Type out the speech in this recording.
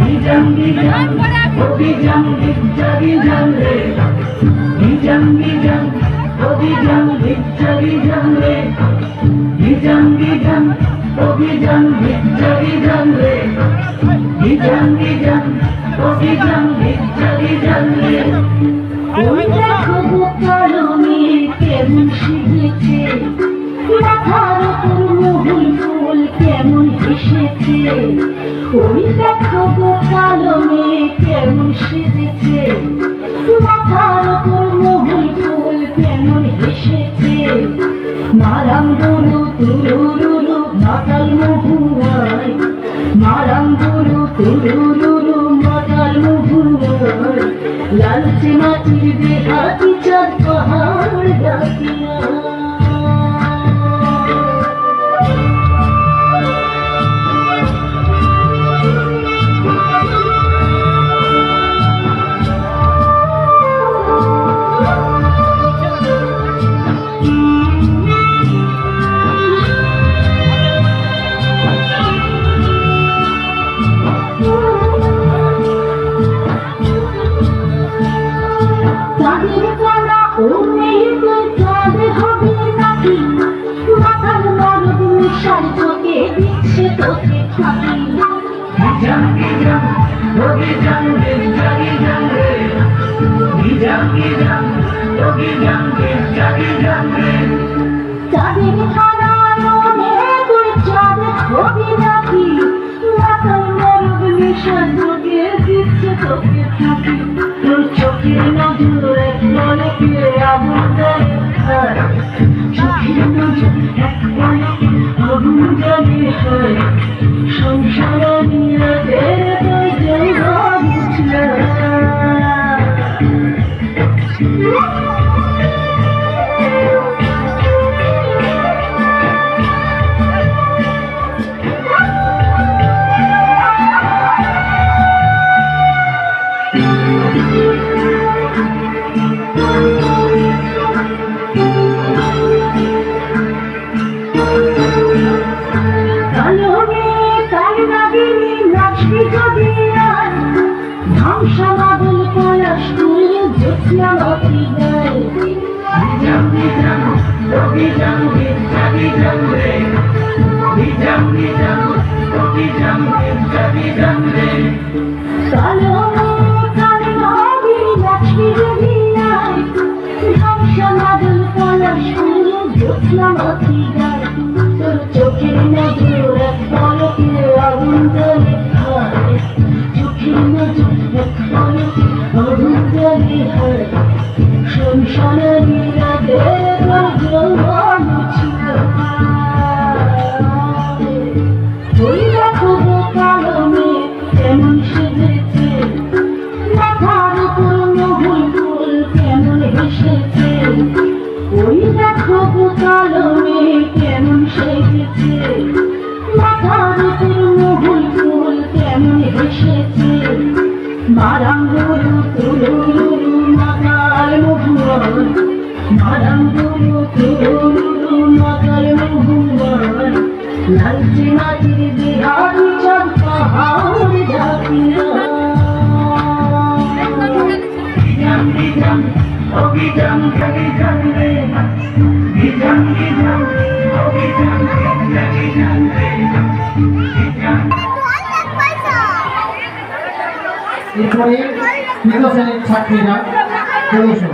Bijang bijang, oh bijang bijang re. Bijang bijang, oh bijang bijang re. Bijang bijang, oh bijang bijang re. Bijang bijang, oh bijang bijang re. ওই দেখো কালো মেয়ে কেমন সেজেছে, মাথার উপর মহুল ফুল কেমন এসেছে। ওই দেখো কালো মেয়ে কেমন সেজেছে, মাথার উপর মহুল ফুল কেমন এসেছে। মারাম গুরু তুরুরুরু মাতাল মহুয়ায়, মারাম গুরু তুরুরুরু মাতাল মহুয়ায়। লালচে মাটির দেহাতি চাঁদ পাহাড় ডাকিয়া। চাঁদের কণা ও মেয়েতে চাঁদ হবে নাকি, মাথার মরদ মিশার চোখে দিচ্ছে তোকে ফাঁকি। Bijang bijang, oh bijang bijang re. Bijang bijang, oh bijang bijang re. চাঁদের কণা ও মেয়েতে চাঁদ হবে নাকি, মাথার মরদ মিশার চোখে দিচ্ছে তোকে ফাঁকি। তোর চোখের নজর এক পলকে আগুন জ্বলে হয়, চোখের নজর এক পলকে আগুন জ্বলে হয়। সংসার নিয়ে তোর জন্য বুঝলা। কালো মেয়ে কাল নাগিনী নাচবি যদি আজ, ধ্বংসা বাদল পলাশ ফুল জ্যোৎস্না মাটি গায়ে। Bijang bijang, oh bijang bijang re. Bijang bijang, oh bijang bijang re. কালো মেয়ে কাল নাগিনী নাচবি যদি আজ, ধ্বংসা বাদল পলাশ ফুল জ্যোৎস্না মাটি গায়ে। তোর চোখের নজর এক পলকে আগুন জ্বলে হয়, চোখের নজর এক পলকে আগুন জ্বলে হয়। সংসারের ওই দেখো কালো মেয়ে কেমন সেজেছে, মাথার উপর মহুল ফুল কেমন এসেছে। ওই দেখো কালো মেয়ে কেমন সেজেছে, মাথার উপর মহুল ফুল কেমন এসেছে। মারাম গুরু তুরুরুরু মাতাল মহুয়ায়, মারাম গুরু তুরুরুরু মাতাল মহুয়ায়। লালচে মাটির দেহাতি চাঁদ পাহাড় ডাকিয়া। Bijang bijang, oh bijang bijang re. Bijang bijang, oh bijang bijang re. Bijang. এরপরে তৃতীয় শ্রেণীর ছাত্রীরা পরিবেশন।